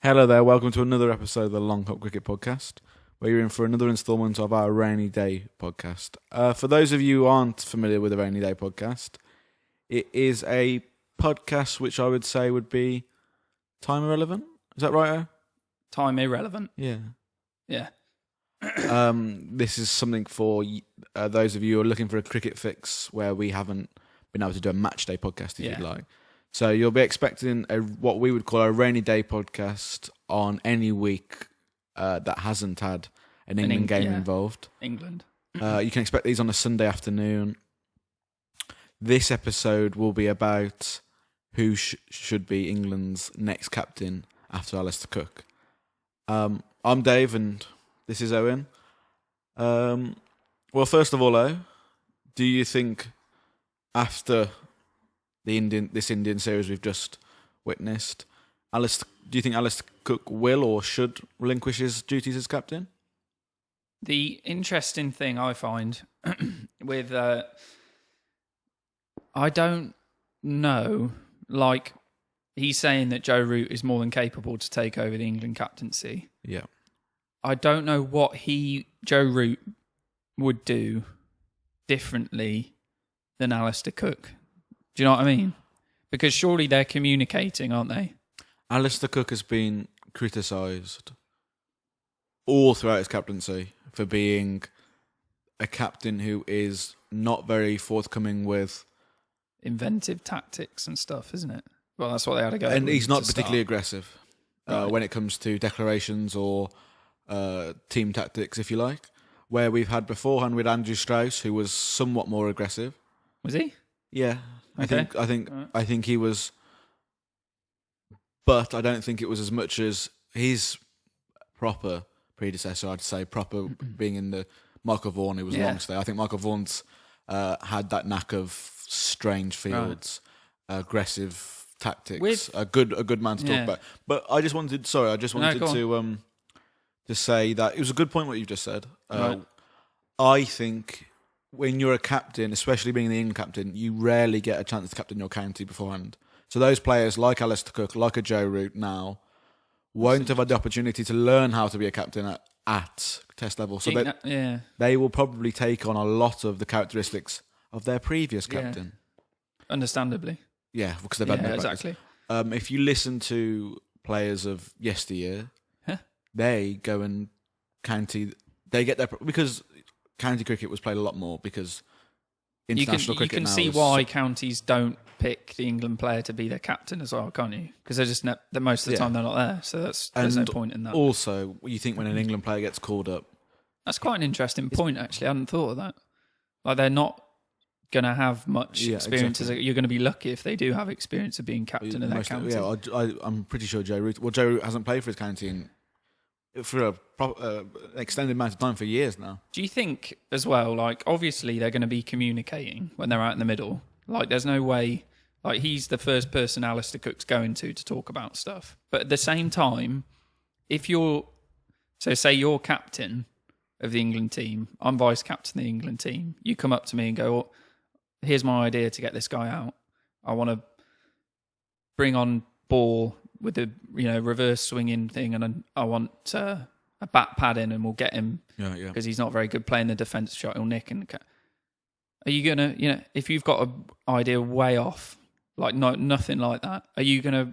Hello there, welcome to another episode of the Long Hop Cricket Podcast, where you're in for another instalment of our Rainy Day podcast. For those of you who aren't familiar with the Rainy Day podcast, it is a podcast which I would say would be time irrelevant. Is that right, O? Time irrelevant. Yeah. Yeah. This is something for those of you who are looking for a cricket fix where we haven't been able to do a match day podcast, if you'd like. So you'll be expecting what we would call a rainy day podcast on any week that hasn't had an England game involved. England. You can expect these on a Sunday afternoon. This episode will be about who should be England's next captain after Alistair Cook. I'm Dave and this is Owen. Well, first of all, O, do you think after this Indian series we've just witnessed, do you think Alistair Cook will or should relinquish his duties as captain? The interesting thing I find with, I don't know, like he's saying that Joe Root is more than capable to take over the England captaincy. Yeah. I don't know what Joe Root would do differently than Alistair Cook. Do you know what I mean? Because surely they're communicating, aren't they? Alistair Cook has been criticised all throughout his captaincy for being a captain who is not very forthcoming with inventive tactics and stuff, isn't it? Well, that's what they had to go. And he's not particularly aggressive Right. when it comes to declarations or team tactics, if you like. Where we've had beforehand with Andrew Strauss, who was somewhat more aggressive. Was he? Yeah. Okay. I think he was, but I don't think it was as much as his proper predecessor. I'd say proper being in the Michael Vaughan, who was long stay. I think Michael Vaughan's had that knack of strange fields, aggressive tactics. A good man to talk about. But I just wanted to say that it was a good point what you've just said. I think when you're a captain, especially being the England captain, you rarely get a chance to captain your county beforehand. So those players like Alistair Cook, like a Joe Root now, won't have had the opportunity to learn how to be a captain at test level. So they will probably take on a lot of the characteristics of their previous captain. Understandably. Yeah, because they've had no practice. Exactly. If you listen to players of yesteryear, they go and because county cricket was played a lot more because international cricket now. You can see why counties don't pick the England player to be their captain as well, can't you? Because they're just most of the time they're not there, so there's no point in that. Also, you think when an England player gets called up, that's quite an interesting point. Actually, I hadn't thought of that. Like they're not going to have much experience. Exactly. You're going to be lucky if they do have experience of being captain of their county. Yeah, I'm pretty sure Joe Root hasn't played for his county for an extended amount of time for years now. Do you think as well, like obviously they're going to be communicating when they're out in the middle? Like there's no way, like he's the first person Alistair Cook's going to talk about stuff. But at the same time, say you're captain of the England team, I'm vice captain of the England team, you come up to me and go, well, here's my idea to get this guy out. I want to bring on ball with the reverse swinging thing, and I want a bat pad in, and we'll get him because he's not very good playing the defence shot. He'll nick. And are you gonna, if you've got an idea way off, like nothing like that, are you gonna?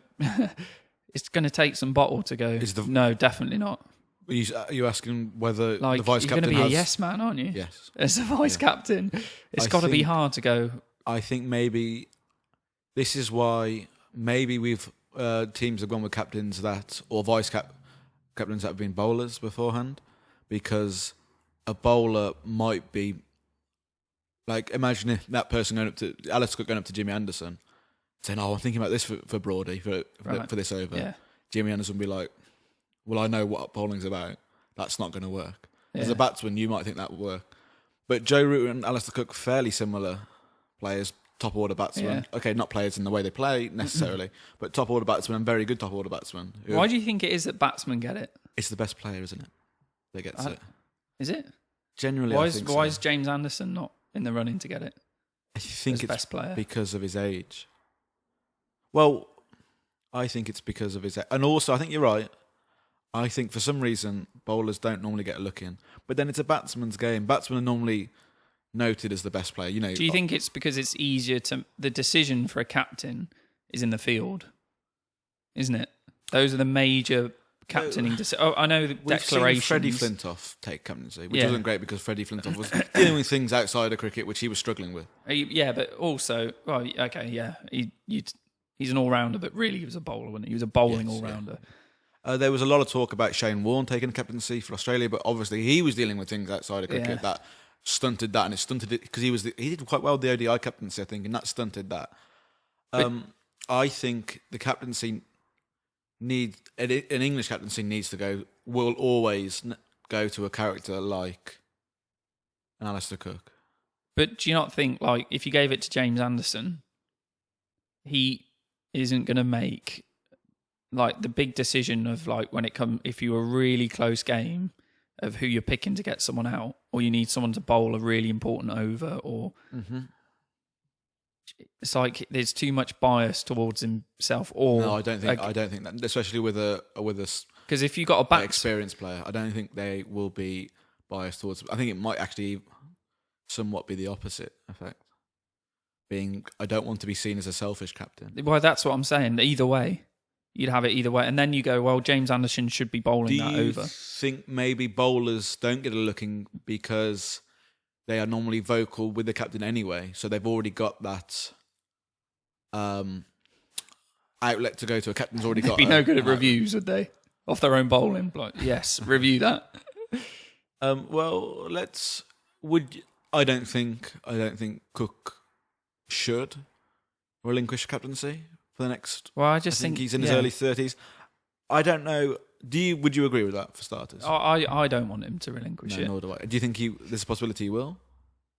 It's gonna take some bottle to go. No, definitely not. Are you asking whether the vice captain you're going to be a yes man, aren't you? Yes. As a vice captain, it's got to be hard to go. I think maybe this is why we've teams have gone with captains or vice captains that have been bowlers beforehand, because a bowler might be like, imagine if that person Alistair Cook going up to Jimmy Anderson saying, "Oh, I'm thinking about this for Broady for this over." Yeah. Jimmy Anderson would be like, "Well, I know what bowling's about. That's not going to work." As a batsman, you might think that would work, but Joe Root and Alistair Cook, fairly similar players. Top order batsmen. Yeah. Okay, not players in the way they play necessarily, but top order batsmen and very good top order batsmen. Why do you think it is that batsmen get it? It's the best player, isn't it? That gets it. Is it? Generally, why is James Anderson not in the running to get it? I think it's best player because of his age. Well, I think it's because of his... And also, I think you're right. I think for some reason, bowlers don't normally get a look in. But then it's a batsman's game. Batsmen are normally noted as the best player. You know. Do you think it's because it's easier to... The decision for a captain is in the field, isn't it? Those are the major captaining decisions. Oh, I know the declarations. Seen Freddie Flintoff take captaincy, which wasn't great because Freddie Flintoff was dealing with things outside of cricket, which he was struggling with. Yeah, but also... Well, okay, yeah. He's an all-rounder, but really he was a bowler, wasn't he? He was a bowling all-rounder. Yeah. There was a lot of talk about Shane Warne taking captaincy for Australia, but obviously he was dealing with things outside of cricket that stunted that, and it stunted it because he did quite well with the ODI captaincy, I think, and that stunted that. I think the captaincy an English captaincy needs to will always go to a character like an Alistair Cook. But do you not think, like, if you gave it to James Anderson, he isn't going to make... like the big decision of like if you a really close game of who you're picking to get someone out, or you need someone to bowl a really important over, or it's like there's too much bias towards himself. Or no, I don't think that, especially with a because if you got a experienced player, I don't think they will be biased towards. I think it might actually somewhat be the opposite effect. Being, I don't want to be seen as a selfish captain. Well, that's what I'm saying. Either way. You'd have it either way. And then you go, well, James Anderson should be bowling that over. Do you think maybe bowlers don't get a looking because they are normally vocal with the captain anyway? So they've already got that outlet to go to. A captain's already got... They'd be no good at reviews, would they? Off their own bowling. Like, yes, review that. Well, I don't think Cook should relinquish captaincy for the next... Well, I think he's in his early 30s. I don't know. Would you agree with that, for starters? I don't want him to relinquish it. Nor do I. Do you think there's a possibility he will?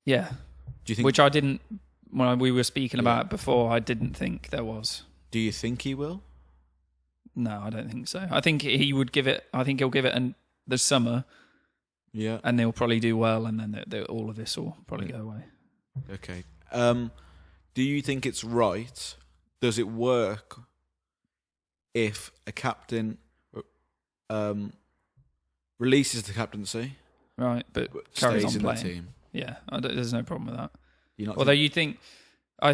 Yeah. Do you think? Which I didn't... When we were speaking about it before, I didn't think there was. Do you think he will? No, I don't think so. I think he would give it... I think he'll give it the summer. Yeah. And they'll probably do well, and then all of this will probably go away. Okay. Do you think it's right... Does it work if a captain releases the captaincy, right, but carries on in playing? The team? Yeah, there's no problem with that. Although I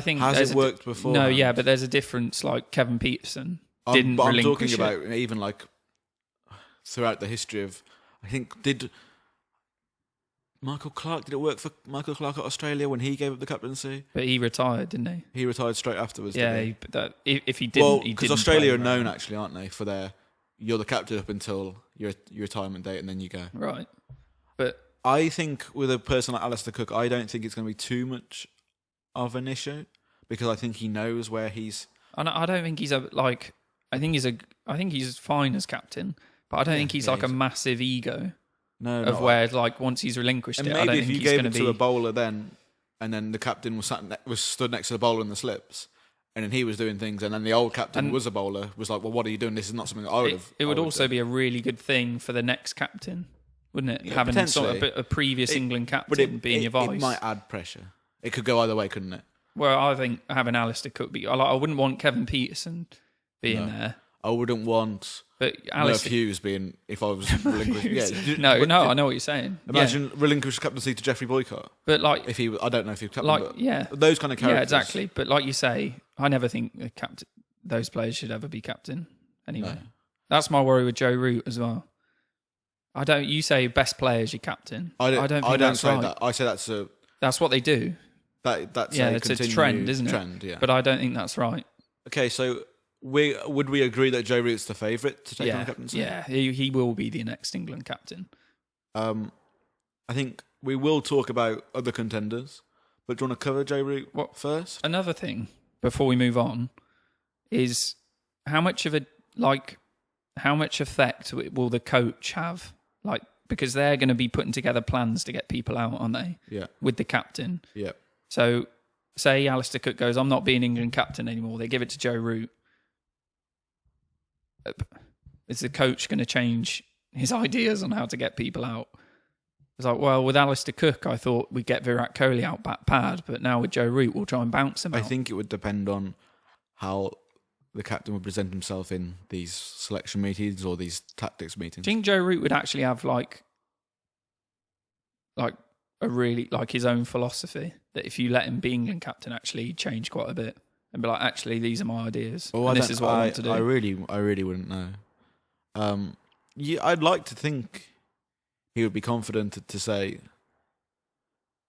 think has it worked before? No, yeah, but there's a difference. Like Kevin Peterson didn't relinquish I'm talking about even like throughout the history of. I think did it work for Michael Clarke at Australia when he gave up the captaincy? But he retired, didn't he? He retired straight afterwards. Yeah, if he didn't, because Australia are known actually, aren't they, for you're the captain up until your retirement date, and then you go. Right, but I think with a person like Alistair Cook, I don't think it's going to be too much of an issue because I think he knows where he's. I don't think he's I think he's fine as captain, but I don't think he's like a massive ego. No, where like once he's relinquished and it, maybe I don't if think you he's gave going it to to a bowler then, and then the captain was stood next to the bowler in the slips, and then he was doing things, and then the old captain was a bowler, was like, well, what are you doing? This is not something that I would have. It would also be a really good thing for the next captain, wouldn't it? Yeah, having sort of a previous England captain being your vice. It might add pressure. It could go either way, couldn't it? Well, I think having Alistair Cook I wouldn't want Kevin Peterson being there. I wouldn't want Murph Hughes being, if I was relinquished. No, I know what you're saying. Imagine relinquish captaincy to Geoffrey Boycott. But like, I don't know if he was captain, but those kind of characters. Yeah, exactly. But like you say, I never think those players should ever be captain. Anyway, that's my worry with Joe Root as well. You say best player is your captain. I don't say that. I say that's what they do. That's it's a trend, isn't it? Trend, yeah. But I don't think that's right. Okay, so would we agree that Joe Root's the favourite to take on captaincy? Yeah, he will be the next England captain. I think we will talk about other contenders, but do you want to cover Joe Root first? Another thing before we move on is how much effect will the coach have? Like, because they're going to be putting together plans to get people out, aren't they? Yeah. With the captain. Yeah. So, say Alistair Cook goes, I'm not being England captain anymore. They give it to Joe Root. Is the coach going to change his ideas on how to get people out? It's like, well, with Alistair Cook, I thought we'd get Virat Kohli out back pad, but now with Joe Root, we'll try and bounce him out. I think it would depend on how the captain would present himself in these selection meetings or these tactics meetings? Do you think Joe Root would actually have like a really like his own philosophy that if you let him be England captain, actually he'd change quite a bit and be like, actually, these are my ideas, and this is what I want to do? I really wouldn't know. I'd like to think he would be confident to say,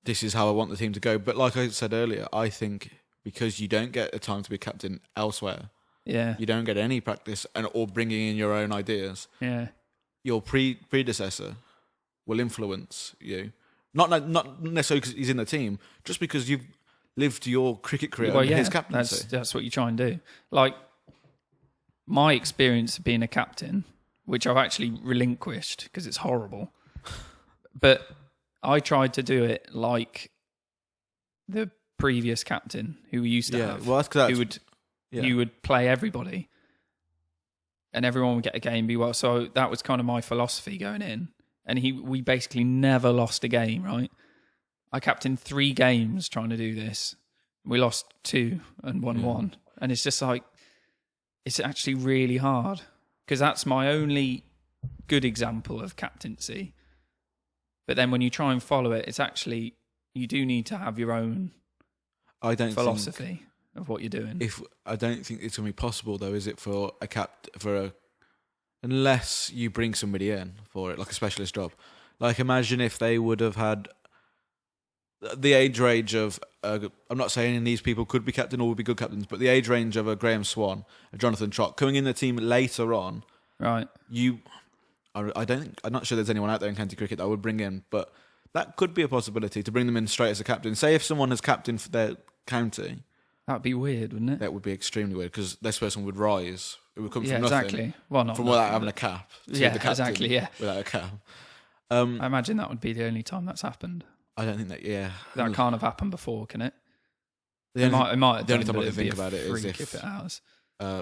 this is how I want the team to go. But like I said earlier, I think because you don't get a time to be captain elsewhere, you don't get any practice or bringing in your own ideas. Yeah, your predecessor will influence you. Not necessarily because he's in the team, just because you've lived your cricket career under his captaincy. That's what you try and do. Like, my experience of being a captain, which I've actually relinquished because it's horrible, but I tried to do it like the previous captain who we used to have. Well, who would play everybody and everyone would get a game, be well. So that was kind of my philosophy going in. And we basically never lost a game, right? I captained 3 games trying to do this. We lost 2 and won 1. And it's just like, it's actually really hard because that's my only good example of captaincy. But then when you try and follow it, it's actually, you do need to have your own philosophy of what you're doing. I don't think it's going to be possible, though, is it, unless you bring somebody in for it, like a specialist job. Like, imagine if they would have had the age range of, I'm not saying these people could be captain or would be good captains, but the age range of a Graham Swan, a Jonathan Trott, coming in the team later on. Right. I'm not sure there's anyone out there in county cricket that I would bring in, but that could be a possibility to bring them in straight as a captain. Say if someone has captained for their county. That'd be weird, wouldn't it? That would be extremely weird because this person would rise. It would come from nothing. Exactly. Well, not from without having a cap. To the captain exactly. Yeah, without a cap. I imagine that would be the only time that's happened. I don't think that. Yeah, that can't have happened before, can it? The only time I can think about it is if it has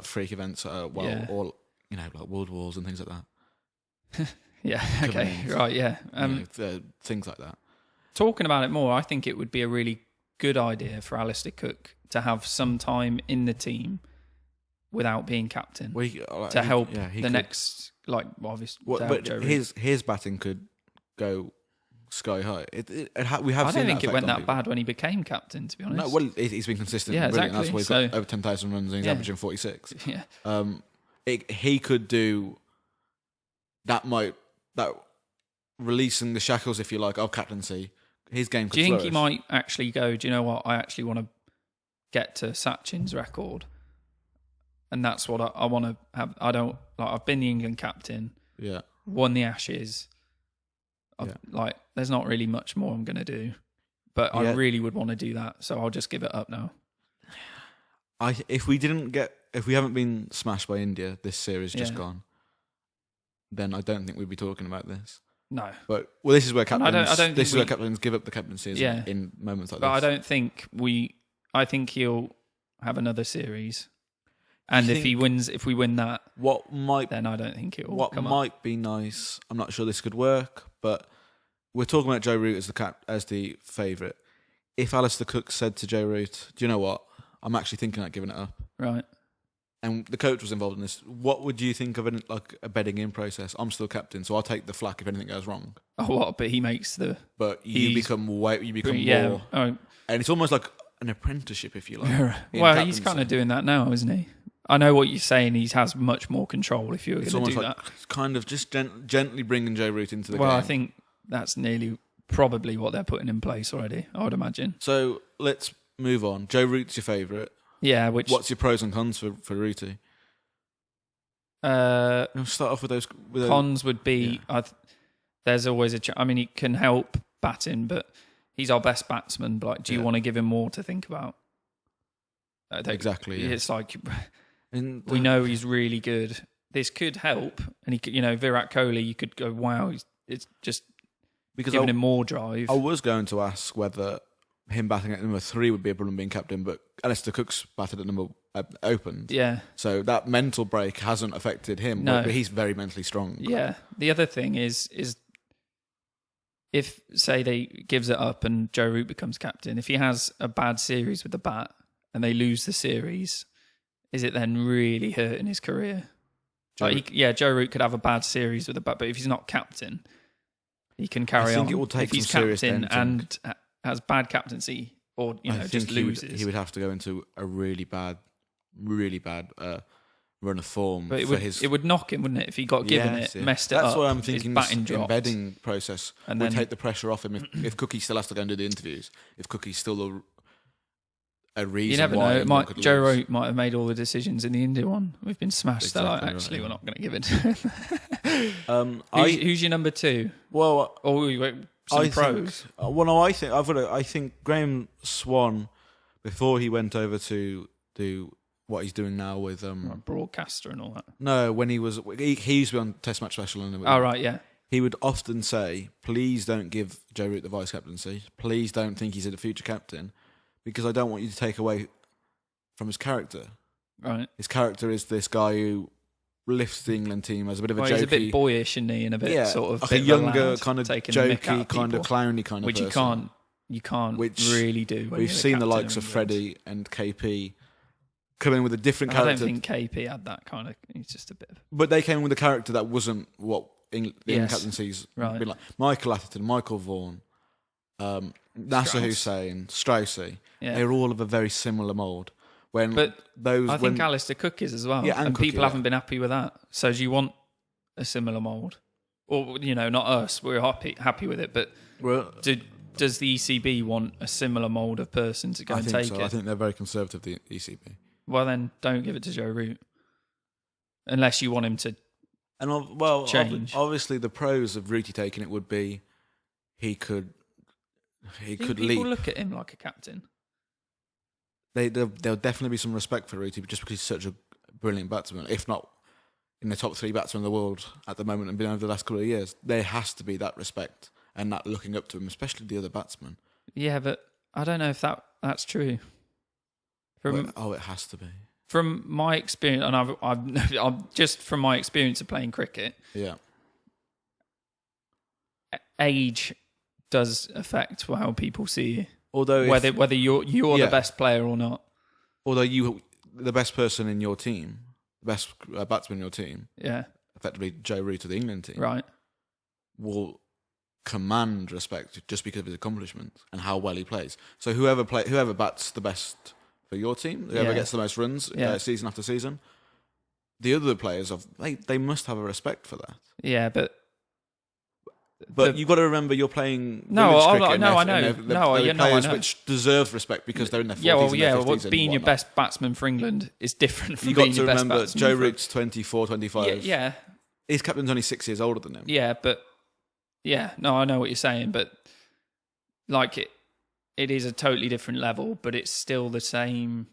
freak events, or like world wars and things like that. Yeah. Okay. Right. Yeah. Things like that. Talking about it more, I think it would be a really good idea for Alistair Cook to have some time in the team without being captain to help next, like, obviously. But his batting could go sky high. We have. I don't think it went that bad when he became captain, to be honest. No, well, he's been consistent. Yeah, brilliant. exactly. That's why he's got over 10,000 runs and he's averaging 46. Yeah. He could do that. That releasing the shackles, if you like, of captaincy. His game could Do you flourish. think he might actually go, do you know what? I actually want to get to Sachin's record. And that's what I want to have. I've been the England captain. Yeah. Won the Ashes. There's not really much more I'm going to do. But I really would want to do that. So I'll just give it up now. If we haven't been smashed by India, this series just gone, then I don't think we'd be talking about this. No, but this is where captains. Where captains give up the captaincy in moments like this. But I don't think I think he'll have another series, and if we win that, then I don't think it will. What might be nice. I'm not sure this could work, but we're talking about Joe Root as the favourite. If Alistair Cook said to Joe Root, "Do you know what? I'm actually thinking about giving it up." Right. And the coach was involved in this. What would you think of a bedding in process? I'm still captain, so I'll take the flak if anything goes wrong. Oh, what? But he makes the. But you become more, and it's almost like an apprenticeship, if you like. Well, he's kind of doing that now, isn't he? I know what you're saying. He has much more control. If you're going to do that, it's kind of just gently bringing Joe Root into the game. Well, I think that's nearly probably what they're putting in place already. I would imagine. So let's move on. Joe Root's your favourite. Yeah, what's your pros and cons for Rooty? We'll start off with those. Cons would be there's always he can help batting, but he's our best batsman. But do you want to give him more to think about? Exactly. Yeah. It's like we know he's really good. This could help, and he could, Virat Kohli. You could go, wow, it's just because giving him more drive. I was going to ask whether him batting at number 3 would be a problem being captain, but Alistair Cook's batted at number opened. Yeah. So that mental break hasn't affected him. No. But he's very mentally strong. Yeah. The other thing is if, say, they gives it up and Joe Root becomes captain, if he has a bad series with the bat and they lose the series, is it then really hurting his career? Joe Root could have a bad series with but if he's not captain, he can carry on. I think it will take if he's some serious captain denting. and has bad captaincy, or just loses. He would have to go into a really bad run of form. But it would knock him, wouldn't it, if he got given messed it up? That's what I'm thinking. His The dropped. embedding process And would then- take the pressure off him if Cookie still has to go and do the interviews. If Cookie's still a reason You never why know. England could Joe lose. Root might have made all the decisions in the India one. We've been smashed. They're like, Exactly actually, right, we're not going to give it to him. Who's your number two? Well, Some pros. I think Graham Swan, before he went over to do what he's doing now with Broadcaster and all that. No, when he used to be on Test Match Special, and Oh, right, yeah. he would often say, "Please don't give Joe Root the vice captaincy. Please don't think he's a future captain, because I don't want you to take away from his character. Right. His character is this guy who lifts the England team as a bit of a jokey, he's a bit boyish, isn't he? And a bit sort of like bit a of younger, lad, kind of taking the mick out jokey, kind of people, clowny kind of which person. you can't Which really do. When We've you're seen the captain likes of Freddie and KP come in with a different I don't character. think KP had that kind of. He's just a bit. But they came in with a character that wasn't what the England captaincy's right. been like. Michael Atherton, Michael Vaughan, Nasser Hussain, Straussy. Yeah. They're all of a very similar mould. I think Alistair Cook is as well. Yeah, and people Cookie, haven't been happy with that. So do you want a similar mould? Or, not us. We're happy with it. But does the ECB want a similar mould of person to go and take it? I think they're very conservative, the ECB. Well, then don't give it to Joe Root. Unless you want him to change. Obviously, the pros of Rooty taking it would be he could People leap. look at him like a captain. There'll definitely be some respect for Rooty just because he's such a brilliant batsman. If not in the top 3 batsmen in the world at the moment and been over the last couple of years, there has to be that respect and that looking up to him, especially the other batsmen. Yeah, but I don't know if that's true. It has to be. From my experience, and I've just from my experience of playing cricket, Yeah, age does affect how people see you. Although whether you're the best player or not. Although the best person in your team, the best batsman in your team, effectively Joe Root of the England team, right, will command respect just because of his accomplishments and how well he plays. So whoever bats the best for your team, whoever gets the most runs season after season, the other players they must have a respect for that. Yeah, but you've got to remember you're playing. I know. Which deserves respect because they're in their 40s. Being your best batsman for England is different from you being got to your best remember batsman. Joe Root's 24, 25. Yeah. His captain's only 6 years older than him. Yeah, but I know what you're saying, but like it is a totally different level, but it's still the same.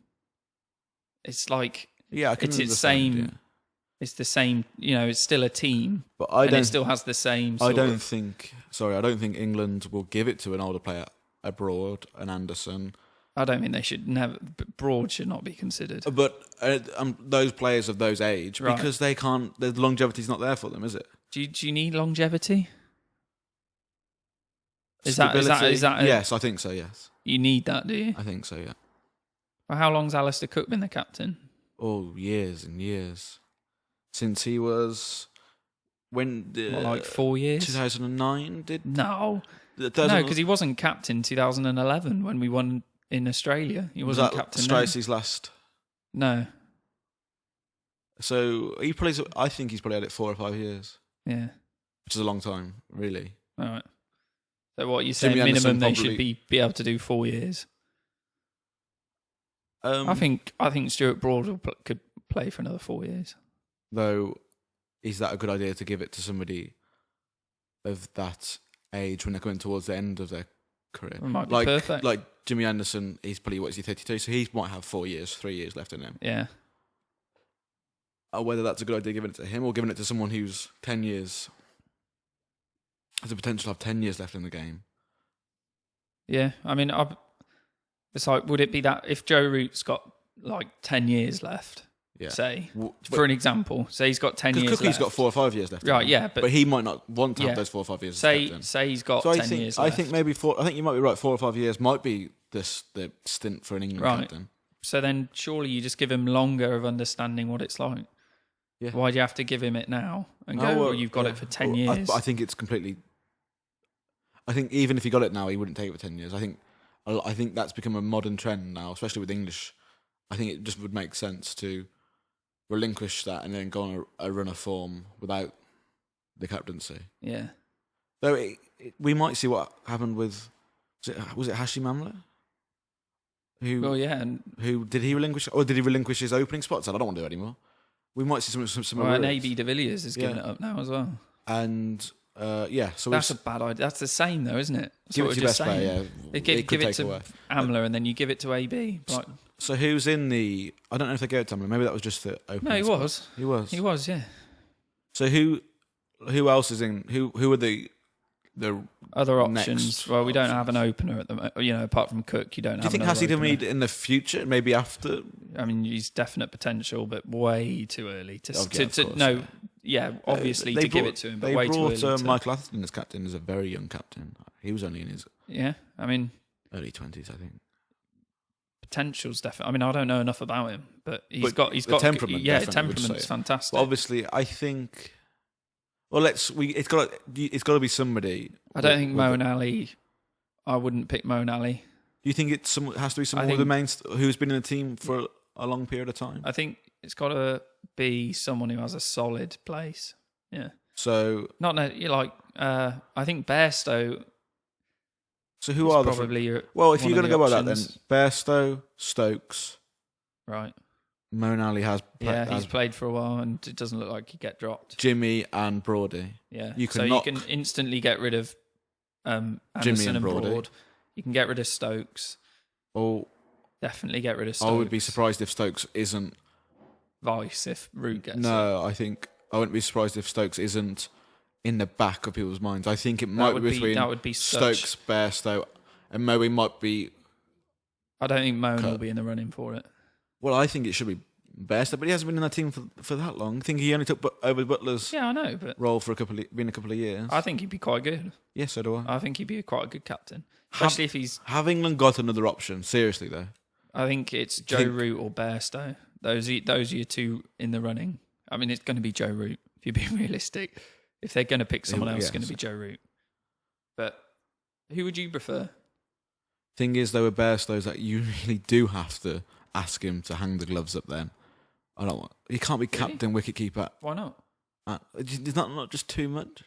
It's like it's the same. Yeah. It's the same, it's still a team, but it still has the same. I don't think England will give it to an older player abroad, an Anderson. I don't think they should never. Broad should not be considered. But those players of those age, because they can't. The longevity's not there for them, is it? Do you need longevity? Is that yes, I think so. Yes, you need that, do you? I think so. Yeah. Well, how long's Alistair Cook been the captain? Oh, years and years. Since he was like 4 years. 2009 no, because he wasn't captain 2011 when we won in Australia. He wasn't captain. Stricey's last. No. So I think he's probably had it 4 or 5 years. Yeah, which is a long time, really. All right. So what you say? Minimum they should be able to do 4 years. I think Stuart Broad could play for another 4 years. Though, is that a good idea to give it to somebody of that age when they're coming towards the end of their career? It might be perfect. Like Jimmy Anderson, he's probably 32, so he might have 4 years, 3 years left in him. Yeah. Whether that's a good idea giving it to him or giving it to someone who's 10 years, has the potential to have 10 years left in the game. Yeah, I mean, it's like, would it be that if Joe Root's got like 10 years left? Yeah. Say, for an example, say he's got 10 years left. Cookie's got 4 or 5 years left. Right, yeah. But he might not want to have those 4 or 5 years left. Say he's got 10 years left. I think maybe I think you might be right, 4 or 5 years might be the stint for an England captain. So then surely you just give him longer of understanding what it's like. Yeah. Why do you have to give him it now and go, well, you've got it for 10 years? I think it's completely... I think even if he got it now, he wouldn't take it for 10 years. I think that's become a modern trend now, especially with English. I think it just would make sense to relinquish that and then go on a run of form without the captaincy. Yeah. Though we might see what happened with... Was it Hashim Amla? Who did he relinquish? Or did he relinquish his opening spots? I don't want to do it anymore. We might see some and AB de Villiers is giving it up now as well. And so that's a bad idea. That's the same though, isn't it? That's give it to your best player. Give it to Amla and then you give it to AB. So who's in the? I don't know if they gave it to Amla. Maybe that was just the opening. No, he spot. was. He was. Yeah. So who else is in? Who are the other options? Well, we don't have an opener at the moment. Apart from Cook, you don't. Do you think Hassie Hamid in the future? Maybe after. I mean, he's definite potential, but way too early to obviously to give it to him. But way too early. They brought Michael Atherton as captain, as a very young captain. He was only in his early 20s, I think. Potential's definitely. I mean, I don't know enough about him, but he's got temperament. Yeah, temperament's fantastic. But obviously, I think. Well, it's got to be somebody. I don't think Moen Ali. I wouldn't pick Moen Ali. Do you think it has to be someone with the main who's been in the team for a long period of time? I think it's got to be someone who has a solid place. Yeah. So not like I think Bairstow. So who are probably if you're going to go by that, then Bairstow, Stokes, right. Moen Ali he's played for a while and it doesn't look like he'd get dropped. Jimmy and Brody. Yeah. You can instantly get rid of Anderson Jimmy and Brody. Broad. You can get rid of Stokes. Oh, definitely get rid of Stokes. I would be surprised if Stokes isn't Vice if Root gets No, I think I wouldn't be surprised if Stokes isn't in the back of people's minds. I think it might be between Stokes, Bairstow, and Moe might be... I don't think Moen will be in the running for it. Well, I think it should be Bairstow, but he hasn't been in that team for that long. I think he only took over Butler's role for a couple of years. I think he'd be quite good. Yeah, so do I. I think he'd be quite a good captain. Especially if he's... Have England got another option? Seriously, though. I think it's Joe Root or Bairstow. Those are your two in the running. I mean, it's going to be Joe Root, if you're being realistic. If they're going to pick someone else, it's going to be Joe Root. But who would you prefer? Thing is, though, with Bairstow, is that you really do have to ask him to hang the gloves up then. He can't be captain, wicketkeeper. Why not? Is that not just too much?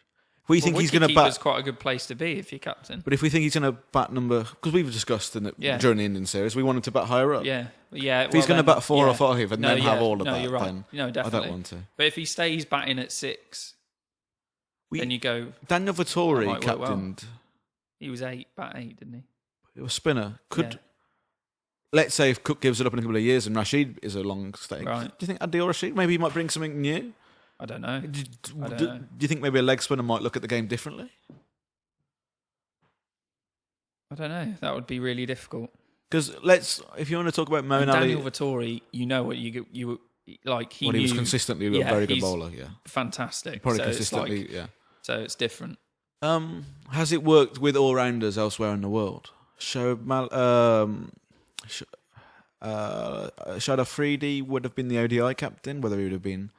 We think he's going to bat. It's quite a good place to be if you're captain. But if we think he's going to bat because we've discussed during the Indian series, we want him to bat higher up. Yeah. If he's going to bat 4 or 5 and then have all of that, you're right. then definitely. I don't want to. But if he stays batting at 6, then you go... Daniel Vettori captained... Well. He was 8, bat 8, didn't he? It was spinner. Let's say if Cook gives it up in a couple of years and Rashid is a long stay. Right. Do you think Adil Rashid, maybe he might bring something new? I don't know. Do you think maybe a leg spinner might look at the game differently? I don't know. That would be really difficult. Because if you want to talk about Moen Ali... Daniel Vettori, you know what you like. He was consistently a very good bowler, fantastic. Probably consistently, So it's different. Has it worked with all-rounders elsewhere in the world? Shad Afridi would have been the ODI captain, whether he would have been...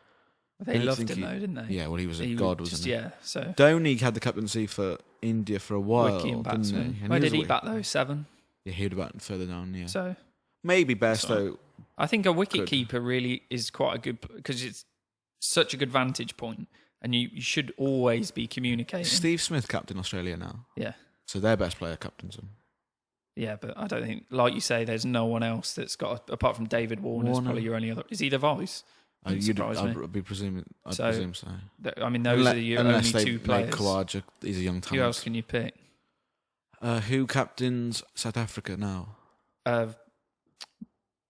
They loved him though, didn't they? Yeah, well, he was a god, wasn't he? Yeah, so... Dhoni had the captaincy for India for a while, didn't he? Where did he bat though? 7? Yeah, he would have batted further down, yeah. So... Maybe Bairstow... I think a wicket-keeper really is quite a good... Because it's such a good vantage point, and you should always be communicating. Steve Smith captain Australia now. Yeah. So their best player captains them. Yeah, but I don't think, like you say, there's no one else that's got, apart from David Warner's probably your only other... Is he the vice? I'd be presuming. I'd presume so. I mean, those are your only 2 players. Khawaja, he's a young talent. Who else can you pick? Who captains South Africa now?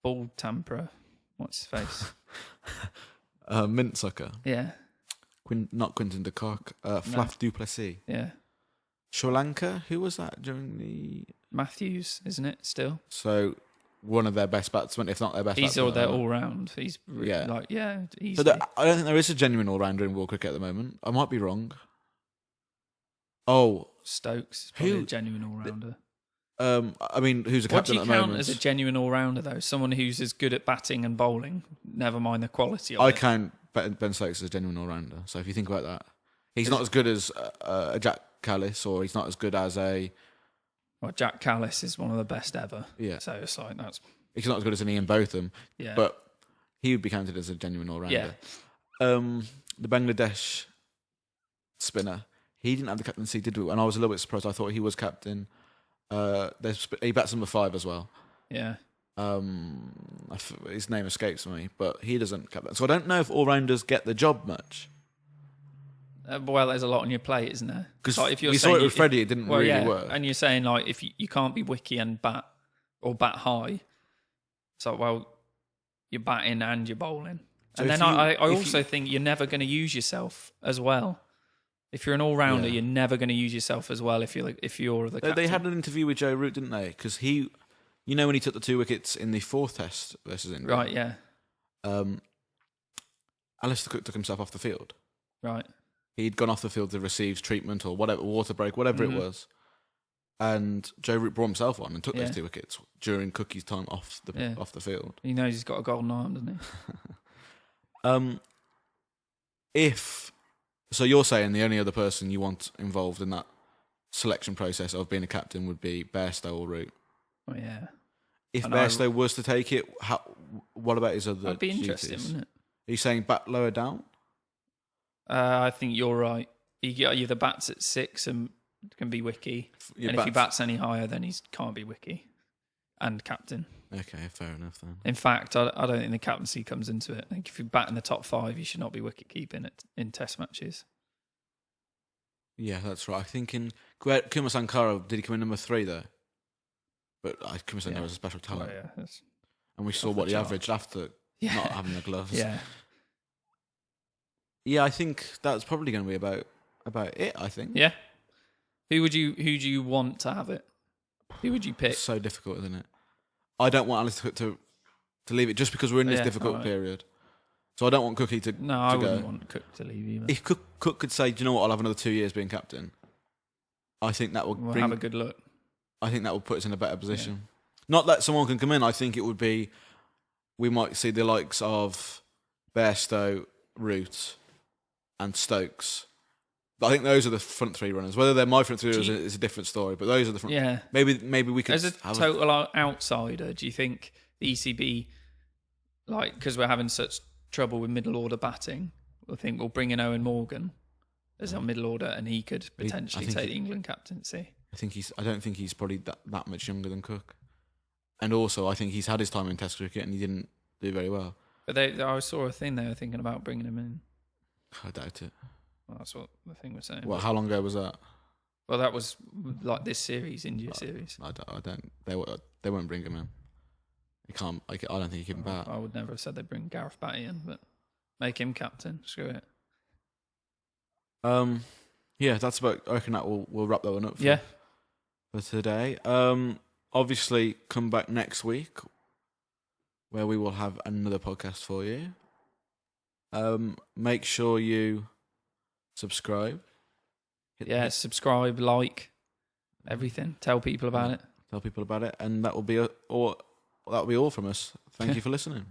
Ball Tamperer. What's his face? Mint Sucker. Yeah. Not Quinton de Kock. Flaf du Plessis. Yeah. Sri Lanka. Who was that during the... Matthews, isn't it, still? So... one of their best batsmen, if not their best batsman. He's all round. He's easy. So I don't think there is a genuine all-rounder in world cricket at the moment. I might be wrong. Oh. Stokes, probably a genuine all-rounder. I mean, who's a What captain do you at the count moment? as a genuine all-rounder, though? Someone who's as good at batting and bowling, never mind the quality of I it. count Ben Stokes as a genuine all-rounder. So if you think about that, he's not as good as a Jack Callis, or he's not as good as a... Well, Jack Callis is one of the best ever. Yeah. So it's like that's... He's not as good as an Ian Botham. Yeah. But he would be counted as a genuine all-rounder. Yeah. The Bangladesh spinner, he didn't have the captaincy, did we? And I was a little bit surprised. I thought he was captain. He bats number 5 as well. Yeah. His name escapes me, but he doesn't captain. So I don't know if all-rounders get the job much. Well, there's a lot on your plate, isn't there? Because like we saw it with Freddie, it didn't really work. And you're saying, like, if you can't be wicky and bat high, so, well, you're batting and you're bowling. So and then I also think you're never going to use yourself as well. If you're an all-rounder, you're never going to use yourself as well if you're the captain. They had an interview with Joe Root, didn't they? Because he, when he took the 2 wickets in the 4th Test versus India. Right, yeah. Alistair Cook took himself off the field. Right. He'd gone off the field to receive treatment or whatever, water break, whatever it was. And Joe Root brought himself on and took those 2 wickets during Cookie's time off the field. He knows he's got a golden arm, doesn't he? So you're saying the only other person you want involved in that selection process of being a captain would be Bairstow or Root? Oh, yeah. If Bairstow was to take it, what about his other That'd be interesting, duties? wouldn't it? Are you saying bat lower down? I think you're right. He either bats at 6 and can be wicky, and if he bats any higher, then he can't be wicky and captain. Okay, fair enough then. In fact, I don't think the captaincy comes into it. I think if you bat in the top 5, you should not be wicket keeping in Test matches. Yeah, that's right. I think in Kumar Sankara, did he come in number 3 though? But Kumar Sankara was a special talent. Oh, yeah, and we saw what he averaged after not having the gloves. Yeah. Yeah, I think that's probably going to be about it, I think. Yeah. Who do you want to have it? Who would you pick? It's so difficult, isn't it? I don't want Alice to leave it just because we're in this difficult period. So I don't want Cookie to No, I wouldn't want Cook to leave either. If Cook could say, do you know what, I'll have another 2 years being captain, I think that would have a good look. I think that would put us in a better position. Yeah. Not that someone can come in. I think it would be, we might see the likes of Bairstow, Root and Stokes. But I think those are the front 3 runners. Whether they're my front 3 runners is a different story. But those are the front. Yeah. Maybe we could. As a total outsider, do you think the ECB, like, because we're having such trouble with middle order batting, I think we'll bring in Owen Morgan as our middle order, and he could potentially take the England captaincy. I don't think he's probably that much younger than Cook. And also, I think he's had his time in Test cricket and he didn't do very well. But I saw a thing they were thinking about bringing him in. I doubt it. Well, that's what the thing was saying. Well, how long ago was that? Well, that was like this series, India series. I don't. They won't bring him in. He can't. I don't think he can bat. I would never have said they'd bring Gareth Batty in, but make him captain. Screw it. Yeah, that's about. I reckon that we'll wrap that one up. For today. Obviously, come back next week, where we will have another podcast for you. Make sure you subscribe. Subscribe, like, everything. Tell people about it. Tell people about it, and that will be all. That will be all from us. Thank you for listening.